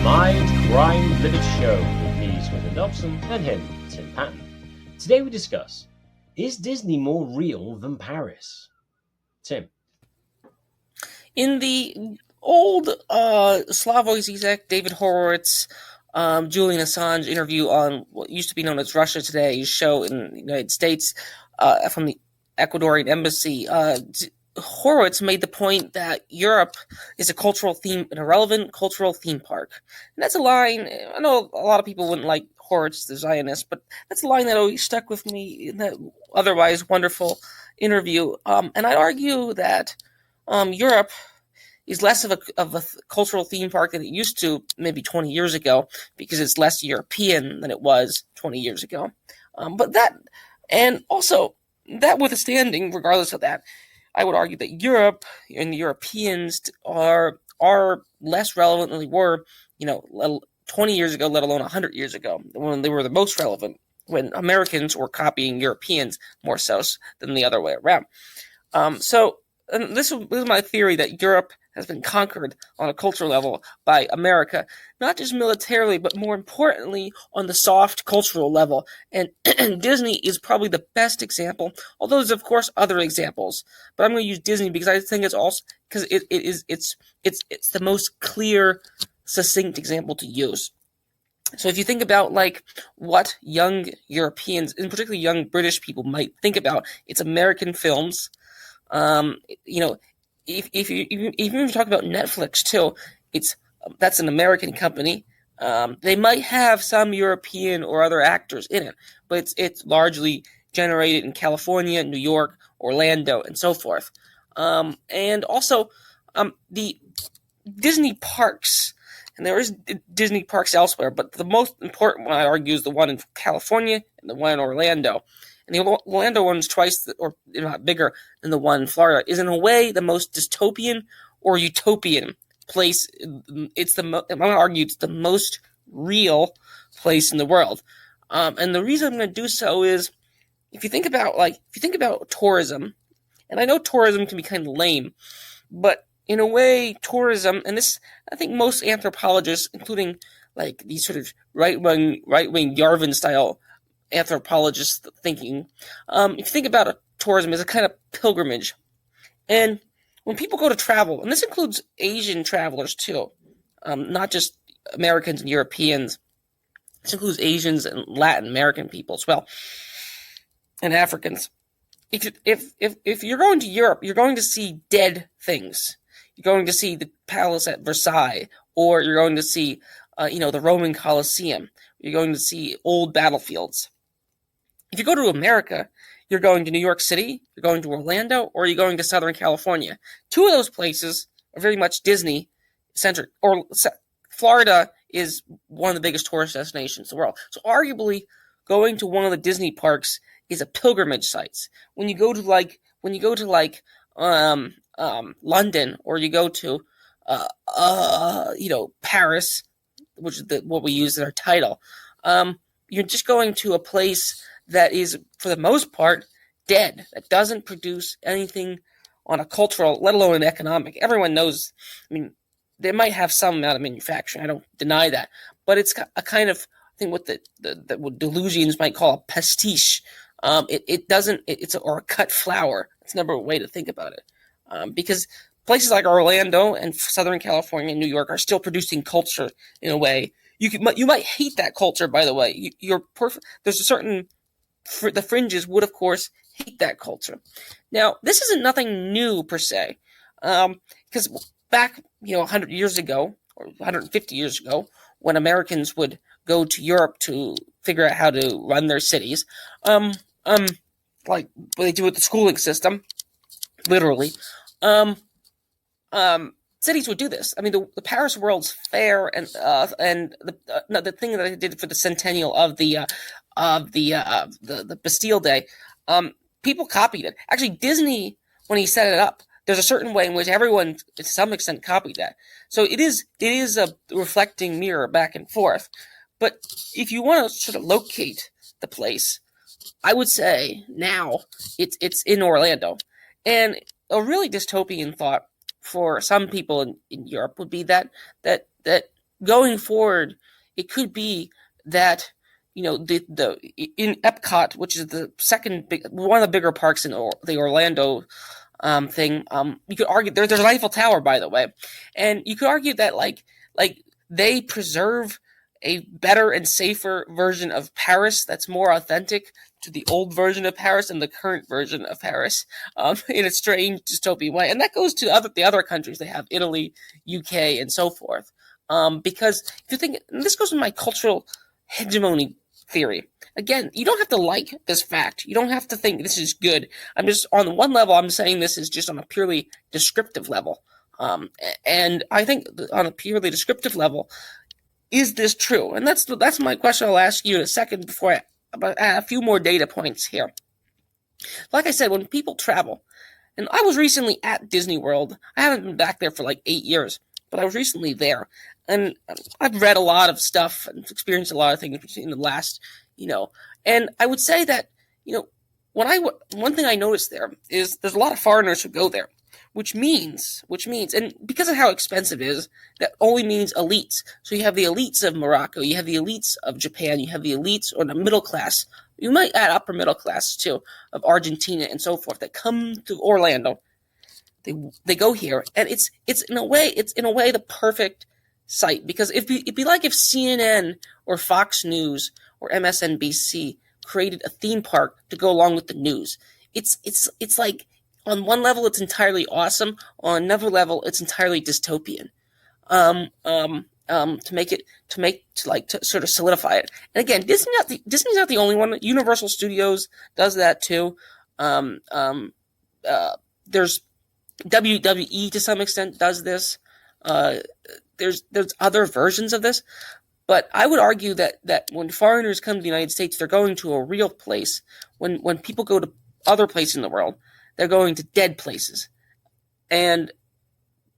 Mindcrime Liberty Show with me, Swindon Dobson, and him, Tim Patton. Today we discuss, is Disney more real than Paris? Tim. In the old Slavoj Zizek, David Horowitz, Julian Assange interview on what used to be known as Russia Today's show in the United States from the Ecuadorian embassy, Horowitz made the point that Europe is a cultural theme, an irrelevant cultural theme park. And that's a line, I know a lot of people wouldn't like Horowitz, the Zionist, but that's a line that always stuck with me in that otherwise wonderful interview. And I'd argue that Europe is less of a cultural theme park than it used to maybe 20 years ago, because it's less European than it was 20 years ago. But that, and also, that withstanding, regardless of that, I would argue that Europe and the Europeans are less relevant than they were, 20 years ago, let alone 100 years ago, when they were the most relevant, when Americans were copying Europeans more so than the other way around. And this is my theory, that Europe has been conquered on a cultural level by America, not just militarily, but more importantly on the soft cultural level. And Disney is probably the best example, although there's of course other examples. But I'm going to use Disney because I think it's also because it's the most clear, succinct example to use. So if you think about like what young Europeans, and particularly young British people, might think about, it's American films. If you talk about Netflix too, that's an American company. They might have some European or other actors in it, but it's largely generated in California, New York, Orlando, and so forth. And also, the Disney parks, and there is Disney parks elsewhere, but the most important one, I argue, is the one in California and the one in Orlando. And the Orlando one's twice, or not bigger than the one in Florida, is in a way the most dystopian or utopian place. I'm going to argue it's the most real place in the world. And the reason I'm going to do so is, if you think about tourism, and I know tourism can be kind of lame, but in a way, tourism, and this, I think most anthropologists, including like these sort of right-wing Yarvin style anthropologist thinking, if you think about tourism as a kind of pilgrimage, and when people go to travel, and this includes Asian travelers too, not just Americans and Europeans, this includes Asians and Latin American people as well, and Africans. If you're going to Europe, you're going to see dead things. You're going to see the palace at Versailles, or you're going to see, the Roman Colosseum. You're going to see old battlefields. If you go to America, you're going to New York City, you're going to Orlando, or you're going to Southern California. Two of those places are very much Disney-centric. Or Florida is one of the biggest tourist destinations in the world. So arguably, going to one of the Disney parks is a pilgrimage site. When you go to London, or you go to Paris, which is what we use in our title, you're just going to a place that is, for the most part, dead, that doesn't produce anything on a cultural, let alone an economic. Everyone knows, they might have some amount of manufacturing, I don't deny that, but it's a kind of thing what what Delusians might call a pastiche. It's a cut flower. It's never a way to think about it. Because places like Orlando and Southern California and New York are still producing culture in a way. You might hate that culture, by the way. You're perfect. There's a certain, the fringes would, of course, hate that culture. Now, this isn't nothing new per se, because back, 100 years ago or 150 years ago, when Americans would go to Europe to figure out how to run their cities, like what they do with the schooling system, literally, cities would do this. The Paris World's Fair and the thing that I did for the centennial of the Bastille Day, people copied it. Actually, Disney, when he set it up, there's a certain way in which everyone, to some extent, copied that. So it is a reflecting mirror back and forth. But if you want to sort of locate the place, I would say now it's in Orlando. And a really dystopian thought for some people in Europe would be that going forward, it could be that the in Epcot, which is the one of the bigger parks in the Orlando thing. You could argue there's an Eiffel Tower, by the way, and you could argue that like they preserve a better and safer version of Paris that's more authentic to the old version of Paris and the current version of Paris, in a strange dystopian way. And that goes to the other countries they have, Italy, UK, and so forth. Because if you think, this goes to my cultural hegemony theory. Again, you don't have to like this fact. You don't have to think this is good. I'm just, on one level, I'm saying this is just on a purely descriptive level. And I think on a purely descriptive level, is this true? And that's my question I'll ask you in a second before I add a few more data points here. Like I said, when people travel, and I was recently at Disney World. I haven't been back there for like 8 years, but I was recently there. And I've read a lot of stuff and experienced a lot of things in the last, and I would say that, one thing I noticed there is there's a lot of foreigners who go there, which means, and because of how expensive it is, that only means elites. So you have the elites of Morocco, you have the elites of Japan, you have the elites or the middle class. You might add upper middle class too, of Argentina and so forth, that come to Orlando. They go here, and it's in a way the perfect site, because it'd be like if CNN or Fox News or MSNBC created a theme park to go along with the news. It's like, on one level it's entirely awesome, on another level it's entirely dystopian. To sort of solidify it. And again, Disney's not the only one. Universal Studios does that too. There's WWE to some extent does this. There's other versions of this, but I would argue that when foreigners come to the United States, they're going to a real place. When people go to other places in the world, they're going to dead places. And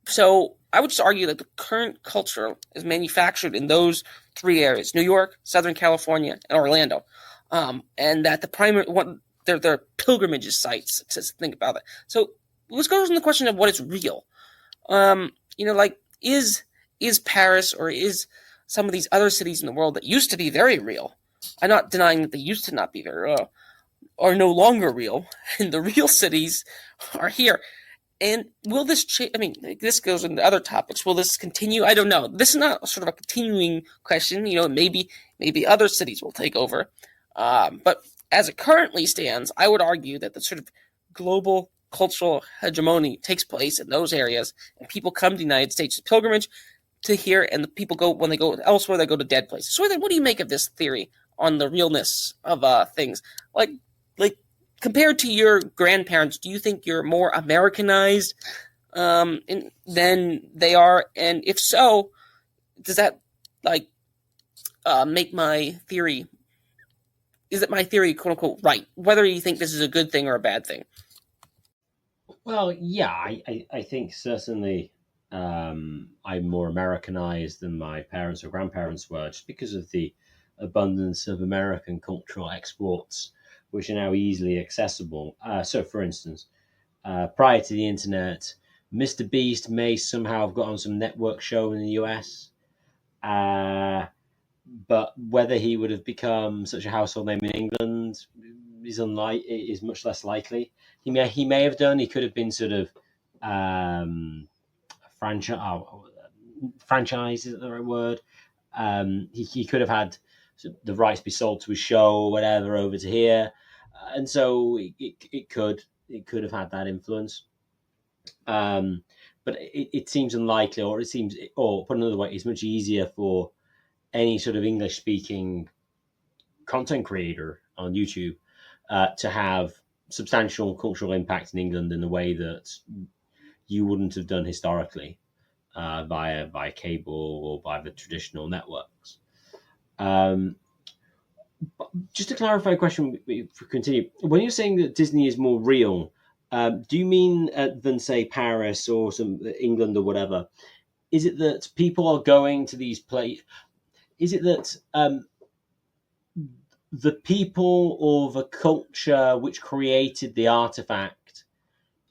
so I would just argue that the current culture is manufactured in those three areas: New York, Southern California, and Orlando. And that the primary one, they're pilgrimage sites, to think about it. So let's go to the question of what is real. Is Paris, or is some of these other cities in the world that used to be very real? I'm not denying that they used to not be very real, are no longer real, and the real cities are here. And will this change? I mean, this goes into other topics. Will this continue? I don't know. This is not sort of a continuing question. Maybe other cities will take over. But as it currently stands, I would argue that the sort of global cultural hegemony takes place in those areas, and people come to the United States as pilgrimage to here, and the people when they go elsewhere, they go to dead places. So then, what do you make of this theory on the realness of things? Like compared to your grandparents, do you think you're more Americanized than they are? And if so, does that make my theory? Is it my theory, quote unquote, right? Whether you think this is a good thing or a bad thing? Well, yeah, I think certainly I'm more Americanized than my parents or grandparents were, just because of the abundance of American cultural exports, which are now easily accessible. So, for instance, prior to the internet, Mr. Beast may somehow have got on some network show in the US, but whether he would have become such a household name in England is much less likely. He may have done. He could have been sort of franchise, is that the right word? He could have had the rights be sold to a show or whatever over to here, and so it could have had that influence. But it seems unlikely, or put another way, it's much easier for any sort of English speaking content creator on YouTube to have substantial cultural impact in England in a way that you wouldn't have done historically via cable or by the traditional networks. Just to clarify a question, if we continue, when you're saying that Disney is more real, do you mean than, say, Paris or some England or whatever? Is it that people are going to these places? Is it that the people or the culture which created the artifact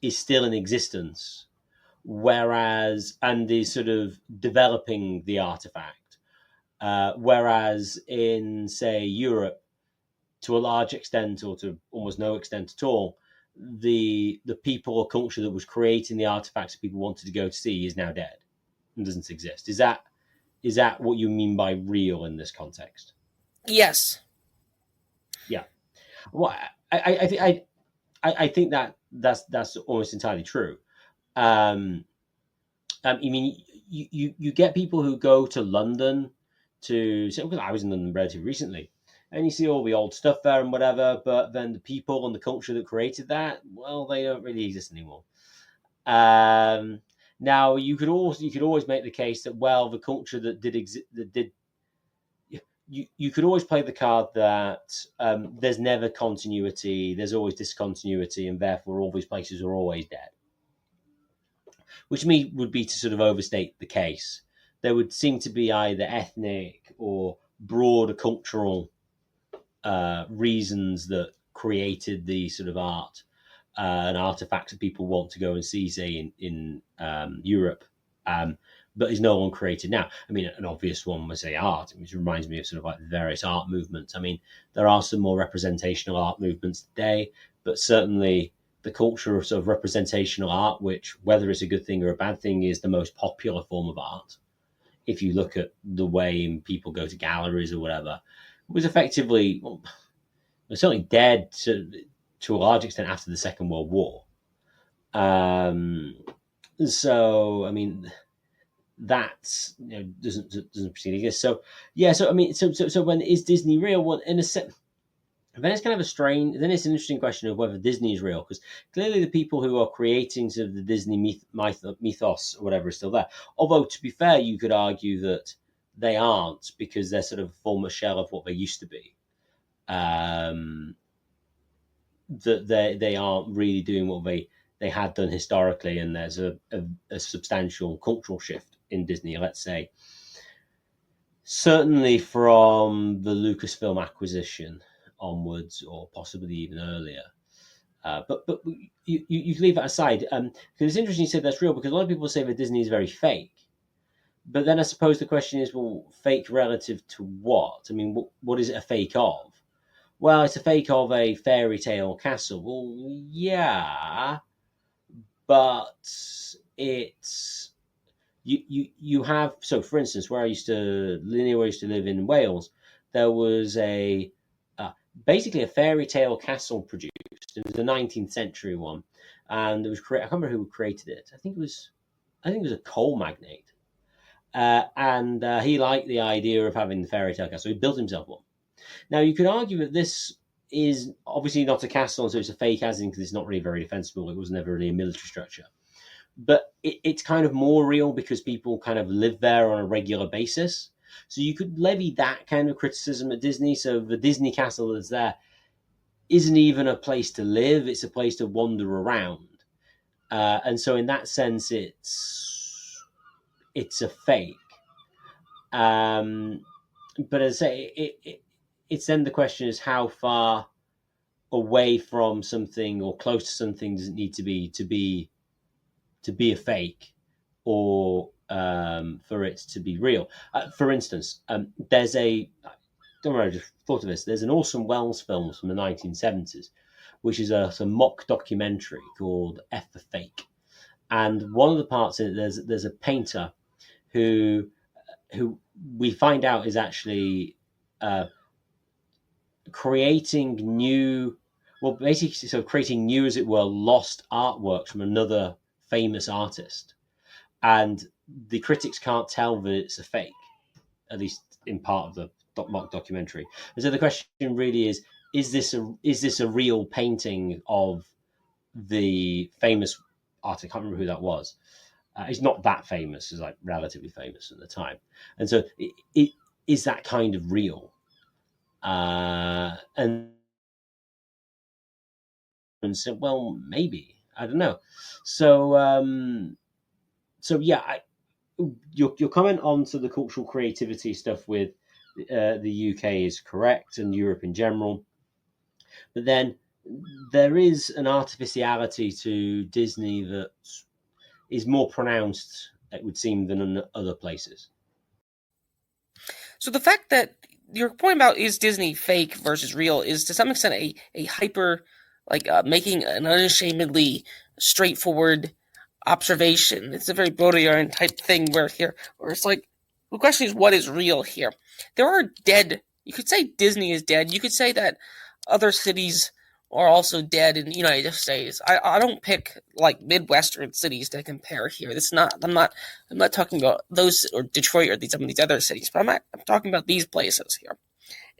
is still in existence, and is sort of developing the artifact, Whereas in, say, Europe, to a large extent, or to almost no extent at all, the people or culture that was creating the artifacts that people wanted to go to see is now dead and doesn't exist. Is that what you mean by real in this context? Yes. Yeah. Well, I think that that's almost entirely true. Um, I mean, you get people who go to London to say, because I was in London relatively recently, and you see all the old stuff there and whatever, but then the people and the culture that created that, well, they don't really exist anymore. Um, Now you could always make the case that, well, the culture that did exist, that did, you could always play the card that there's never continuity, there's always discontinuity, and therefore all these places are always dead, which to me would be to sort of overstate the case. There would seem to be either ethnic or broader cultural reasons that created the sort of art and artifacts that people want to go and see, say, in Europe, but is no one created now. I mean, an obvious one was, say, art, which reminds me of sort of like the various art movements. I mean, there are some more representational art movements today, but certainly the culture of sort of representational art, which, whether it's a good thing or a bad thing, is the most popular form of art. If you look at the way people go to galleries or whatever, was effectively, well, certainly dead to a large extent after the Second World War. So I mean, that's, doesn't proceed, I guess. So yeah, so I mean, so when is Disney real? Well, in a sense, then it's kind of a strange. Then it's an interesting question of whether Disney is real, because clearly the people who are creating sort of the Disney mythos or whatever is still there. Although, to be fair, you could argue that they aren't, because they're sort of a former shell of what they used to be. That they aren't really doing what they had done historically, and there's a substantial cultural shift in Disney. Let's say certainly from the Lucasfilm acquisition onwards, or possibly even earlier. But you leave that aside, because it's interesting you said that's real, because a lot of people say that Disney is very fake. But then I suppose the question is, well, fake relative to what? I mean, what is it a fake of? Well, it's a fake of a fairy tale castle. Well, yeah, but it's you have, so for instance, where I used to live in Wales, there was a basically a fairy tale castle produced. It was a 19th century one, and it was I can't remember who created it. I think it was a coal magnate, and he liked the idea of having the fairy tale castle. He built himself one. Now, you could argue that this is obviously not a castle, so it's a fake as in, because it's not really very defensible. It was never really a military structure. But it's kind of more real because people kind of live there on a regular basis. So you could levy that kind of criticism at Disney. So the Disney castle that's there isn't even a place to live, it's a place to wander around. And so in that sense, it's a fake. But as I say, it's then the question is, how far away from something or close to something does it need to be a fake, or for it to be real? For instance, there's don't worry, I just thought of this. There's an Orson Welles film from the 1970s, which is a mock documentary called F the Fake. And one of the parts in it, there's a painter who we find out is actually creating new, well, basically, so creating new, as it were, lost artworks from another famous artist. And the critics can't tell that it's a fake, at least in part of the mock documentary. And so the question really is this a real painting of the famous artist? I can't remember who that was. He's not that famous, he's like relatively famous at the time. And so it is that kind of real. And said, well, maybe, I don't know. So yeah, your comment on to the cultural creativity stuff with the UK is correct, and Europe in general. But then there is an artificiality to Disney that is more pronounced, it would seem, than in other places. So the fact that your point about is Disney fake versus real is to some extent a hyper, making an unashamedly straightforward observation. It's a very Baudrillard type thing where it's like, the question is what is real here? There are dead, you could say Disney is dead. You could say that other cities are also dead in the United States. I don't pick like Midwestern cities to compare here. I'm not talking about those or Detroit or some of these other cities, but I'm talking about these places here.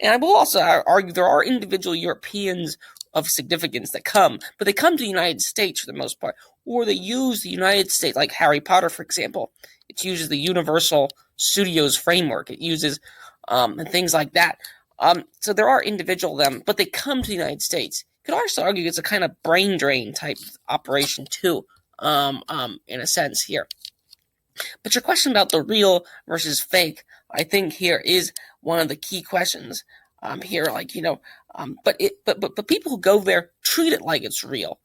And I will also argue there are individual Europeans of significance that come, but they come to the United States for the most part, or they use the United States, like Harry Potter, for example. It uses the Universal Studios framework. It uses and things like that. So there are individual them, but they come to the United States. You could also argue it's a kind of brain drain type operation too, in a sense here. But your question about the real versus fake, I think here is one of the key questions. Here, but people who go there treat it like it's real.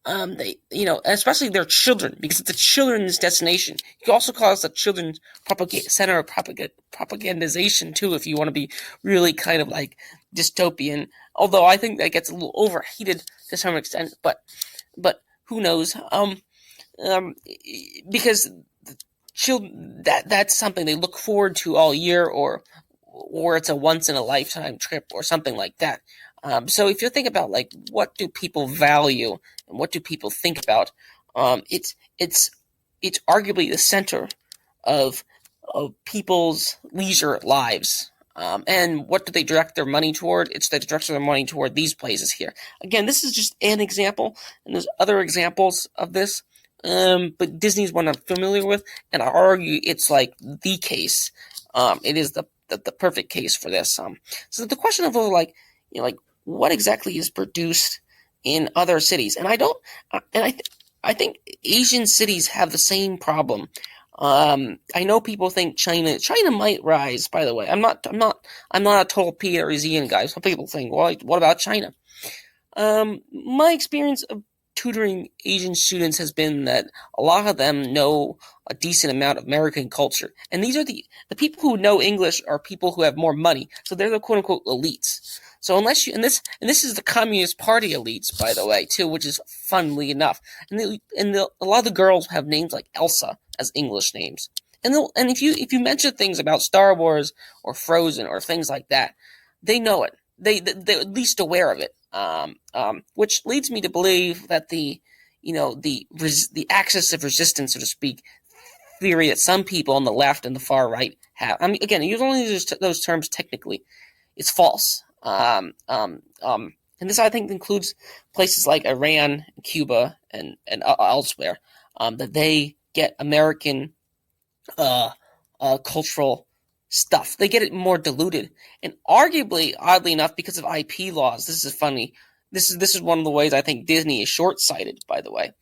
They, especially their children, because it's a children's destination. You can also call it a children's center of propagandization too, if you want to be really kind of like dystopian. Although I think that gets a little overheated to some extent, but who knows? Because that's something they look forward to all year, or it's a once in a lifetime trip or something like that. So if you think about like what do people value and what do people think about, it's arguably the center of people's leisure lives. And what do they direct their money toward? It's they direct their money toward these places here. Again, this is just an example, and there's other examples of this. But Disney's one I'm familiar with, and I argue it's like the case. It is the perfect case for this. So the question of what exactly is produced in other cities, and I think Asian cities have the same problem. I know people think China might rise. By the way, I'm not a total Petersian guy. Some people think, well, what about China? My experience of tutoring Asian students has been that a lot of them know a decent amount of American culture. And these are the people who know English are people who have more money. So they're the quote unquote elites. So unless you, and this is the Communist Party elites, by the way, too, which is funnily enough. And a lot of the girls have names like Elsa as English names. And if you mention things about Star Wars or Frozen or things like that, they know it. They're at least aware of it. Which leads me to believe that the axis of resistance, so to speak, theory that some people on the left and the far right have. I mean, again, you only use those terms technically. It's false. And this, I think, includes places like Iran, Cuba, and elsewhere, that they get American cultural stuff. They get it more diluted, and arguably, oddly enough, because of IP laws. This is funny. This is one of the ways I think Disney is short-sighted. By the way,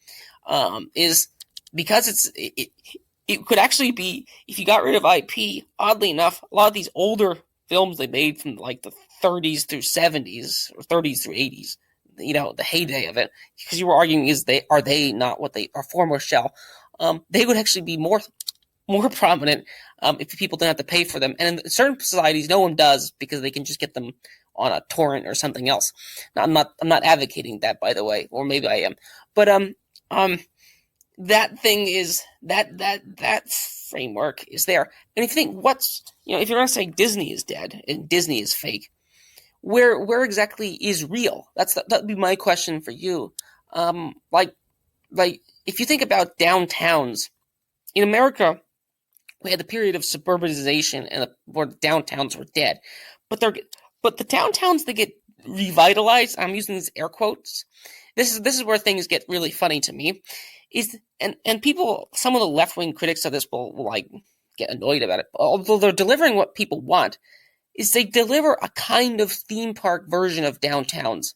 is because it could actually be, if you got rid of IP. Oddly enough, a lot of these older films they made from like the 30s through 70s or 30s through 80s, the heyday of it, because you were arguing are they not what they are, former shell, they would actually be more prominent if people didn't have to pay for them. And in certain societies, no one does because they can just get them on a torrent or something else. Now, I'm not advocating that, by the way, or maybe I am, but that thing is that framework is there. And if you think if you're going to say Disney is dead and Disney is fake, where exactly is real? That'd be my question for you. Like if you think about downtowns in America, we had the period of suburbanization and where the downtowns were dead, but the downtowns that get revitalized, I'm using these air quotes. This is where things get really funny to me. And people, some of the left-wing critics of this will like get annoyed about it, although they're delivering what people want, is they deliver a kind of theme park version of downtowns.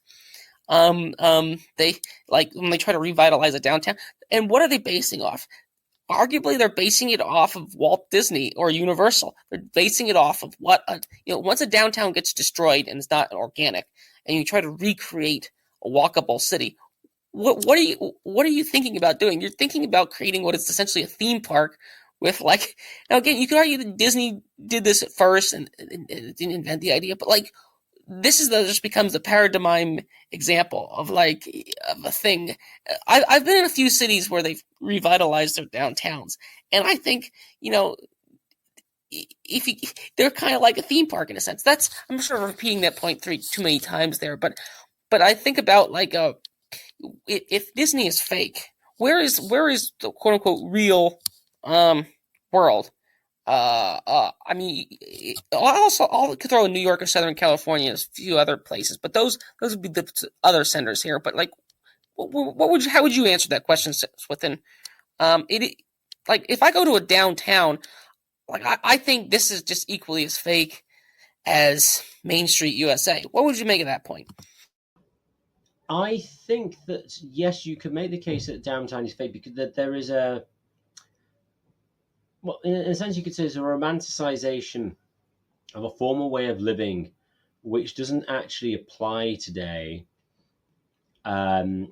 They like when they try to revitalize a downtown, and what are they basing off? Arguably, they're basing it off of Walt Disney or Universal. They're basing it off of once a downtown gets destroyed and it's not organic, and you try to recreate a walkable city. What are you thinking about doing? You're thinking about creating what is essentially a theme park with like now again, you could argue that Disney did this at first and it didn't invent the idea, but like this is the just becomes the paradigm example of like of a thing. I've been in a few cities where they've revitalized their downtowns, and I think if you, they're kind of like a theme park in a sense. That's I'm sort of repeating that point too many times there, but I think about like if Disney is fake, where is the quote unquote real um world? I mean, I'll could throw in New York or Southern California, and a few other places, but those would be the other centers here. But like, what would you how would you answer that question within it? Like, if I go to a downtown, like I think this is just equally as fake as Main Street USA. What would you make of that point? I think that yes, you could make the case that downtown is fake because that there is a well, in a sense, you could say it's a romanticization of a former way of living, which doesn't actually apply today, and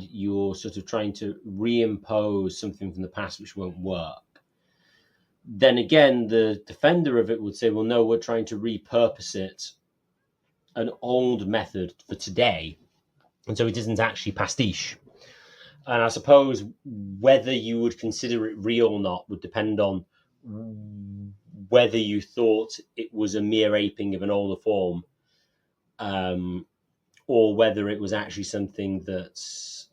you're sort of trying to reimpose something from the past which won't work. Then again, the defender of it would say, well, no, we're trying to repurpose it, an old method for today, and so it isn't actually pastiche. And I suppose whether you would consider it real or not would depend on whether you thought it was a mere aping of an older form, um, or whether it was actually something that's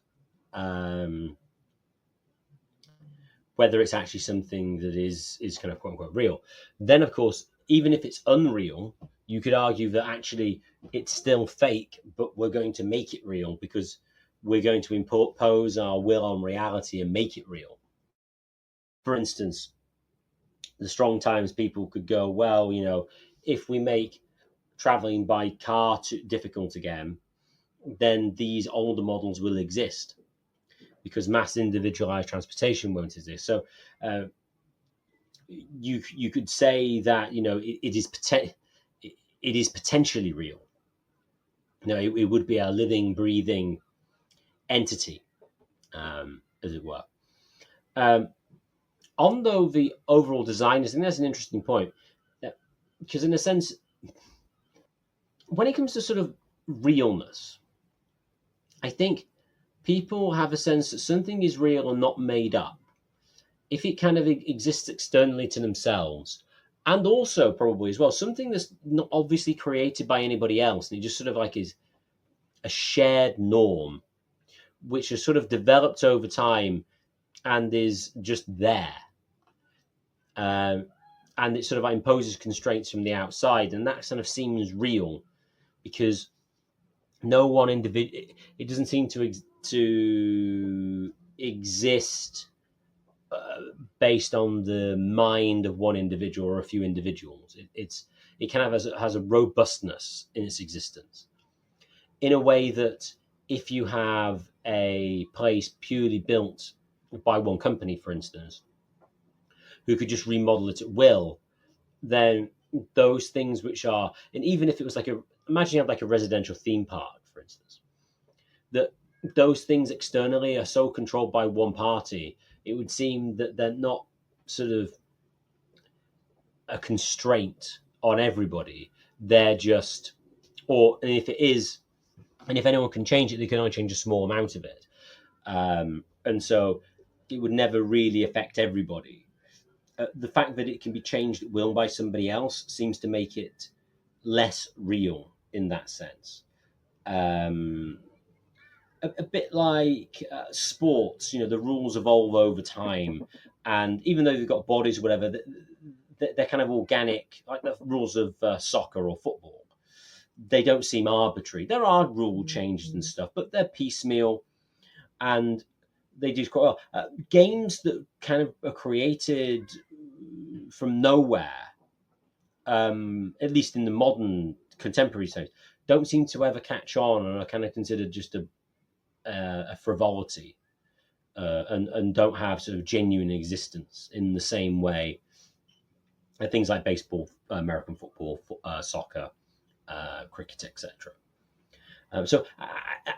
whether it's actually something that is kind of quote unquote real. Then, of course, even if it's unreal, you could argue that actually it's still fake, but we're going to make it real because we're going to impose our will on reality and make it real. For instance, the strong times people could go, well, if we make traveling by car too difficult again, then these older models will exist because mass individualized transportation won't exist. So you could say that it is potentially real. It would be a living, breathing entity, as it were. Um, on though the overall design, I think that's an interesting point because in a sense, when it comes to sort of realness, I think people have a sense that something is real and not made up if it kind of exists externally to themselves, and also probably as well something that's not obviously created by anybody else, and it just sort of like is a shared norm which has sort of developed over time and is just there, um, and it sort of imposes constraints from the outside, and that kind of seems real because no one individual, it doesn't seem to exist based on the mind of one individual or a few individuals. It kind of has a robustness in its existence in a way that if you have a place purely built by one company, for instance, who could just remodel it at will, then those things which are, and even if it was like imagine you have like a residential theme park, for instance, that those things externally are so controlled by one party, it would seem that they're not sort of a constraint on everybody. They're just, and if it is, and if anyone can change it, they can only change a small amount of it. And so it would never really affect everybody. The fact that it can be changed at will by somebody else seems to make it less real in that sense. Um, a bit like sports, the rules evolve over time, and even though they've got bodies, or whatever, they're kind of organic, like the rules of soccer or football. They don't seem arbitrary. There are rule changes and stuff, but they're piecemeal, and they do quite well. Games that kind of are created from nowhere, at least in the modern contemporary sense, don't seem to ever catch on and are kind of considered just a frivolity, and don't have sort of genuine existence in the same way things like baseball, American football, soccer, cricket, etc. So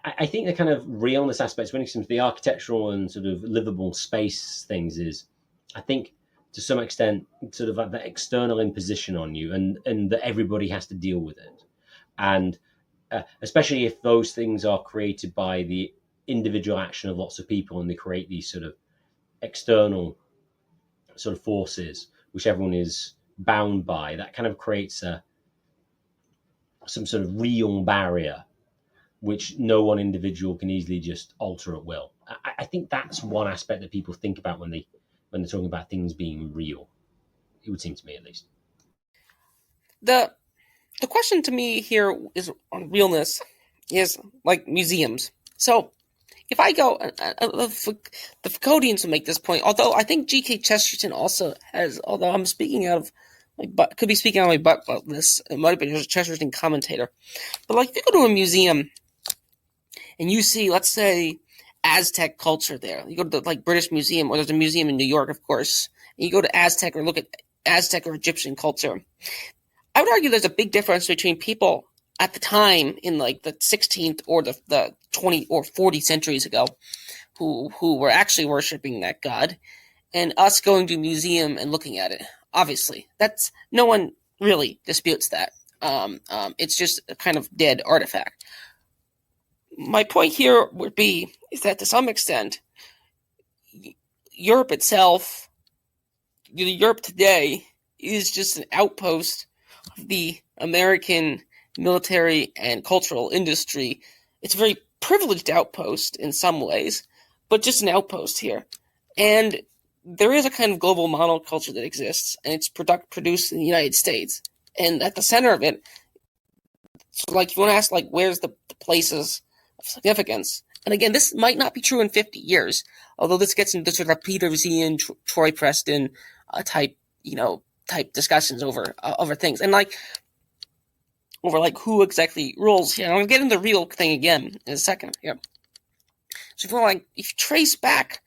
I think the kind of realness aspects when it comes to the architectural and sort of livable space things is, I think to some extent, sort of like that external imposition on you, and that everybody has to deal with it. And especially if those things are created by the individual action of lots of people, and they create these sort of external sort of forces which everyone is bound by, that kind of creates some sort of real barrier which no one individual can easily just alter at will. I think that's one aspect that people think about when they're talking about things being real. It would seem to me, at least. The the question to me here is on realness is like museums. So if I go, the Foucauldians will make this point. Although I think G.K. Chesterton also has. Although I'm speaking out of my butt, could be speaking out of my butt about this. It might have been a Chesterton commentator. But like, if you go to a museum and you see, let's say, Aztec culture there. You go to the like British Museum, or there's a museum in New York, of course. And you go to Aztec or look at Aztec or Egyptian culture. I would argue there's a big difference between people at the time in like the 16th or the 20 or 40 centuries ago who were actually worshiping that god, and us going to a museum and looking at it. Obviously, that's no one really disputes that. It's just a kind of dead artifact. My point here would be is that to some extent, Europe itself, Europe today, is just an outpost of the American military and cultural industry. It's a very privileged outpost in some ways, but just an outpost here. And there is a kind of global monoculture that exists, and it's produced in the United States. And at the center of it, so like if you want to ask, like, where's the places of significance? And again, this might not be true in 50 years, although this gets into sort of Peter Zian, Troy Preston type discussions over things, and like over like who exactly rules here. I'm gonna get into the real thing again in a second here. So if you trace back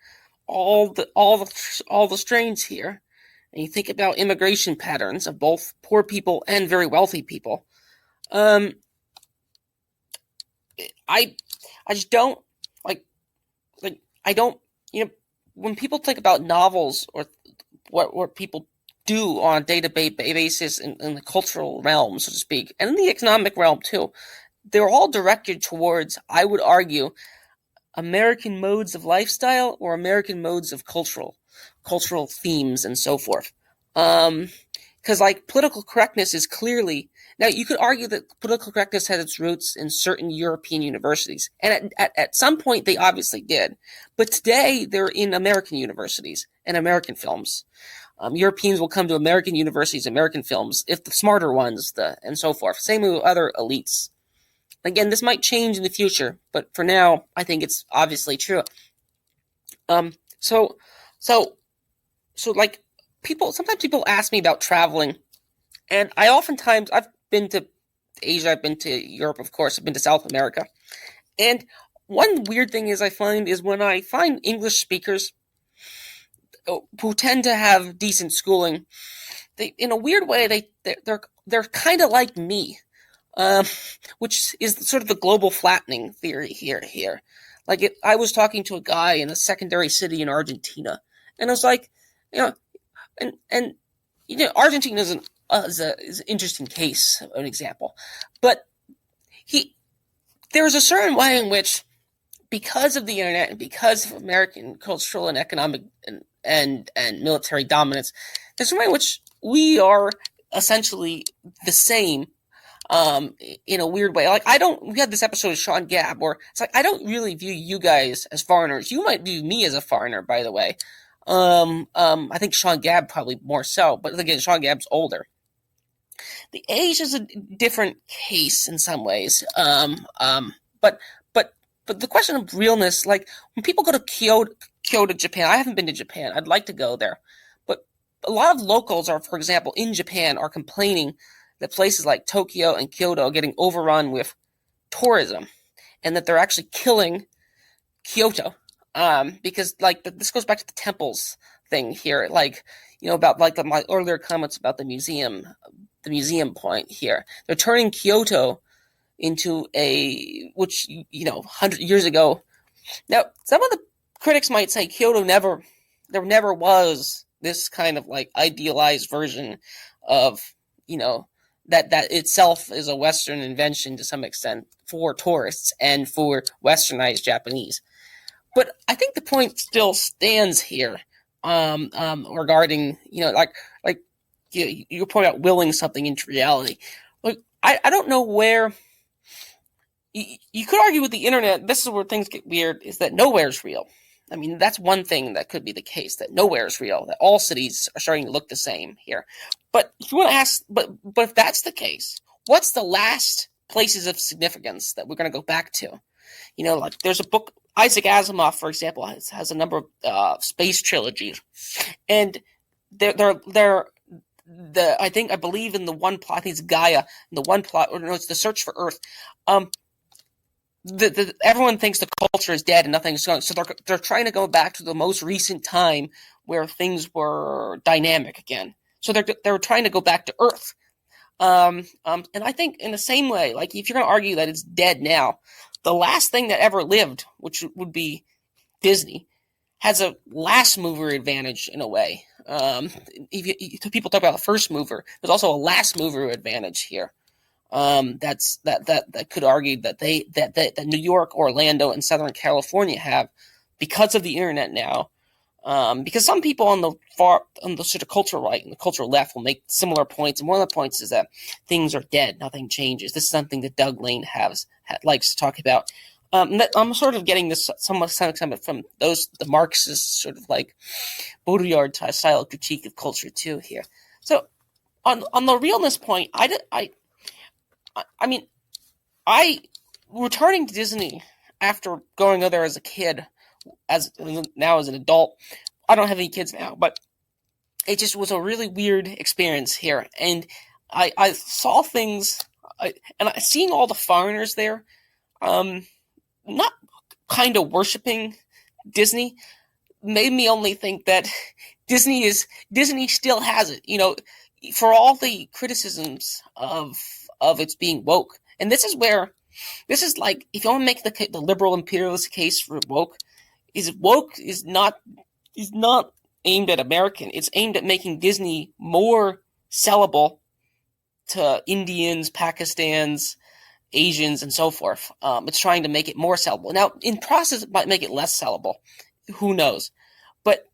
all the strains here, and you think about immigration patterns of both poor people and very wealthy people, I just don't like I don't, when people think about novels or what people do on a day-to-day basis in the cultural realm, so to speak, and in the economic realm too, they're all directed towards, I would argue, American modes of lifestyle or American modes of cultural themes and so forth. Because like political correctness is clearly, now you could argue that political correctness has its roots in certain European universities, and at some point they obviously did, but today they're in American universities and American films. Europeans will come to American universities, American films, if the smarter ones, and so forth. Same with other elites. Again, this might change in the future, but for now, I think it's obviously true. So like sometimes people ask me about traveling, and I've been to Asia, I've been to Europe, of course, I've been to South America, and one weird thing is when I find English speakers who tend to have decent schooling, they, in a weird way, they're kind of like me, which is sort of the global flattening theory here. Like I was talking to a guy in a secondary city in Argentina, and I was like, Argentina is an interesting case, an example, but there's a certain way in which, because of the internet and because of American cultural and economic and military dominance, there's a way in which we are essentially the same, in a weird way. Like we had this episode with Sean Gabb where it's like, I don't really view you guys as foreigners. You might view me as a foreigner, by the way. I think Sean Gabb probably more so, but again, Sean Gabb's older. The age is a different case in some ways. But the question of realness, like when people go to Kyoto, Japan, I haven't been to Japan. I'd like to go there. But a lot of locals for example, in Japan are complaining that places like Tokyo and Kyoto are getting overrun with tourism, and that they're actually killing Kyoto. Because like this goes back to the temples thing here, like, about like my earlier comments about the museum point here. They're turning Kyoto into which 100 years ago. Now, some of the critics might say Kyoto there never was this kind of like idealized version of, you know, that itself is a Western invention to some extent for tourists and for Westernized Japanese. But I think the point still stands here, regarding, like you point out willing something into reality. Like I don't know where you could argue with the internet. This is where things get weird. Is that nowhere's real? I mean, that's one thing that could be the case, that nowhere is real, that all cities are starting to look the same here. But if you want to ask, but if that's the case, what's the last places of significance that we're going to go back to? Like there's a book, Isaac Asimov, for example, has a number of space trilogies, and they're I believe in the one plot, I think it's Gaia, in the one plot, or no, it's the Search for Earth. Everyone thinks the culture is dead and nothing's going. So they're trying to go back to the most recent time where things were dynamic again. So they're trying to go back to Earth. And I think in the same way, like if you're going to argue that it's dead now, the last thing that ever lived, which would be Disney, has a last mover advantage in a way. If people talk about the first mover, there's also a last mover advantage here. That could argue that New York, Orlando, and Southern California have, because of the internet now. Because some people on the sort of cultural right and the cultural left will make similar points, and one of the points is that things are dead, nothing changes. This is something that Doug Lane likes to talk about. I'm sort of getting this somewhat from the Marxist sort of like Baudrillard style critique of culture too here. So on the realness point, I mean, returning to Disney after going there as a kid, now as an adult. I don't have any kids now, but it just was a really weird experience here, and I saw things, seeing all the foreigners there, not kind of worshiping Disney, made me only think that Disney still has it, for all the criticisms of its being woke. And this is like, if you want to make the liberal imperialist case for woke is not aimed at American. It's aimed at making Disney more sellable to Indians, Pakistans, Asians, and so forth. It's trying to make it more sellable. Now, in process, it might make it less sellable. Who knows? But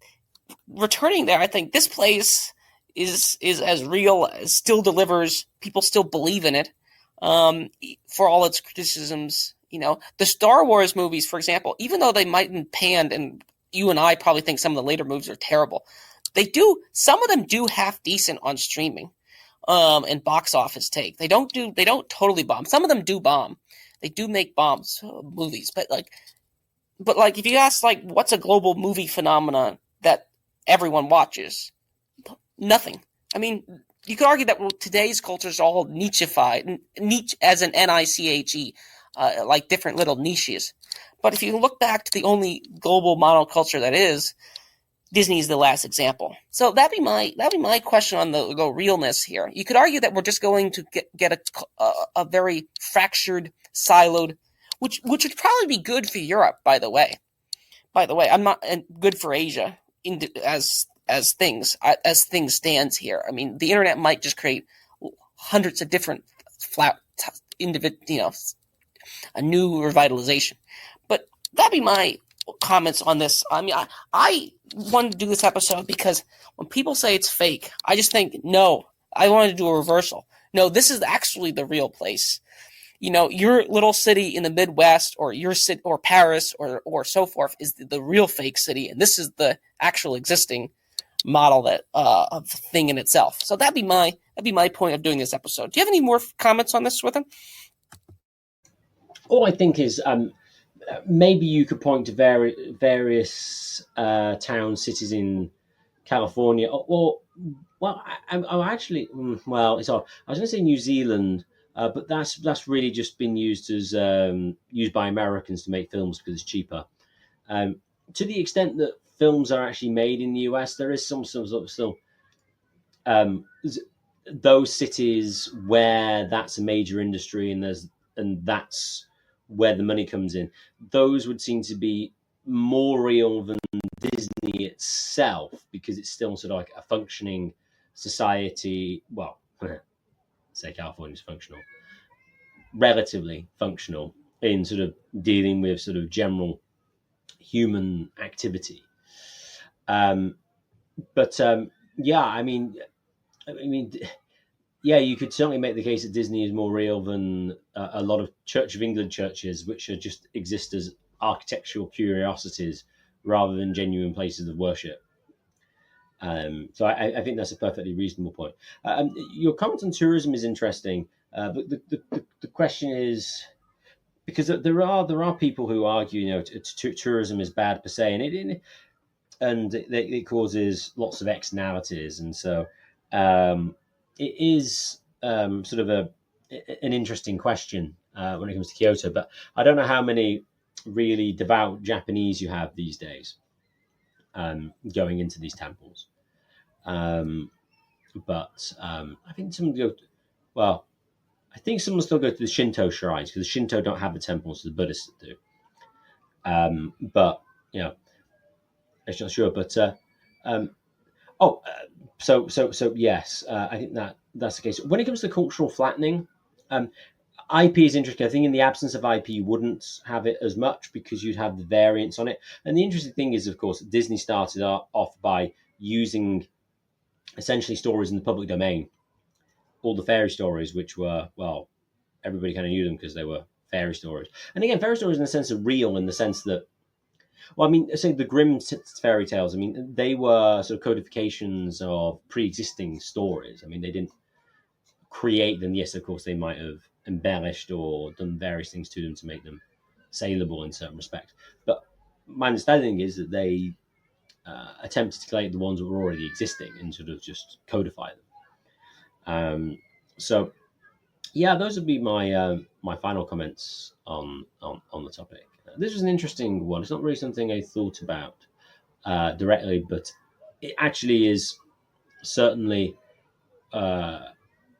returning there, I think this place is as real, as still delivers. People still believe in it, for all its criticisms. The Star Wars movies, for example, even though they might have been panned, and you and I probably think some of the later movies are terrible, some of them do half decent on streaming, and box office take. They don't totally bomb. Some of them do bomb. They do make bombs movies, but if you ask what's a global movie phenomenon that everyone watches, nothing. I mean, you could argue that today's culture is all nicheified, niche as an Niche, like different little niches. But if you look back to the only global monoculture that is, Disney is the last example. So that'd be my question on the realness here. You could argue that we're just going to get a very fractured, siloed, which would probably be good for Europe, by the way. I'm not good for Asia as things stands here. I mean, the internet might just create hundreds of different a new revitalization. But that'd be my comments on this. I mean, I wanted to do this episode because when people say it's fake, I just think, no, I wanted to do a reversal. No, this is actually the real place. Your little city in the Midwest, or your city, or Paris, or so forth, is the real fake city, and this is the actual existing model that of the thing in itself. So that'd be my point of doing this episode. Do you have any more comments on this, Swithin? All I think is maybe you could point to various towns, cities in California, or I'm actually, it's odd. I was going to say New Zealand, but that's really just been used as used by Americans to make films because it's cheaper. To the extent that films are actually made in the US, there is some still those cities where that's a major industry, and that's where the money comes in. Those would seem to be more real than Disney itself, because it's still sort of like a functioning society. Well, say California's functional, relatively functional in sort of dealing with sort of general human activity. But yeah, I mean, yeah, you could certainly make the case that Disney is more real than a lot of Church of England churches, which are just exist as architectural curiosities rather than genuine places of worship. So I think that's a perfectly reasonable point. Your comment on tourism is interesting, but the question is, because there are people who argue, tourism is bad per se, and it causes lots of externalities, and so it is sort of an interesting question when it comes to Kyoto. But I don't know how many really devout Japanese you have these days going into these temples. But I think some go. Well, I think some will still go to the Shinto shrines, because the Shinto don't have the temples the Buddhists do. But I'm not sure. But oh, so yes, I think that's the case. When it comes to cultural flattening, IP is interesting. I think in the absence of IP, you wouldn't have it as much because you'd have the variance on it. And the interesting thing is, of course, Disney started off by using essentially stories in the public domain, all the fairy stories, which were, well, everybody kind of knew them because they were fairy stories. And again, fairy stories in the sense of real, in the sense that, well, I mean, say the Grimm fairy tales, I mean, they were sort of codifications of pre-existing stories. I mean, they didn't create them. Yes, of course, they might have embellished or done various things to them to make them saleable in certain respects. But my understanding is that they attempted to collect the ones that were already existing and sort of just codify them. So, yeah, those would be my final comments on the topic. This was an interesting one. It's not really something I thought about directly, but it actually is certainly an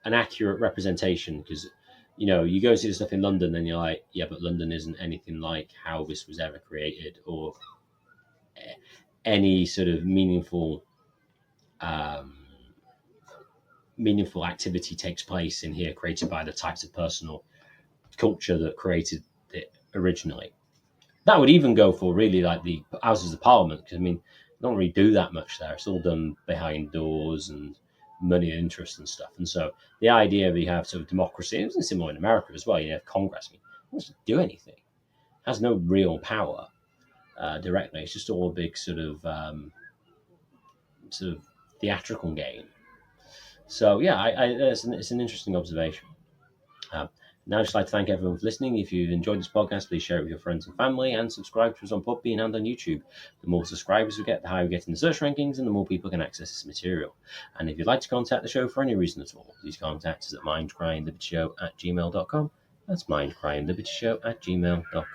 accurate representation, because you go see the stuff in London and you're like, yeah, but London isn't anything like how this was ever created, or any sort of meaningful activity takes place in here created by the types of personal culture that created it originally. That would even go for really like the Houses of Parliament, because I mean, they don't really do that much there. It's all done behind doors and money and interest and stuff. And so the idea that you have sort of democracy, and it's similar in America as well. You have Congress. I mean, it doesn't do anything. It has no real power directly. It's just all a big sort of theatrical game. So yeah, it's an interesting observation. Now, I'd just like to thank everyone for listening. If you've enjoyed this podcast, please share it with your friends and family, and subscribe to us on Podbean and on YouTube. The more subscribers we get, the higher we get in the search rankings, and the more people can access this material. And if you'd like to contact the show for any reason at all, please contact us at mindcrimelibetyshow@gmail.com. That's mindcrimelibetyshow@gmail.com.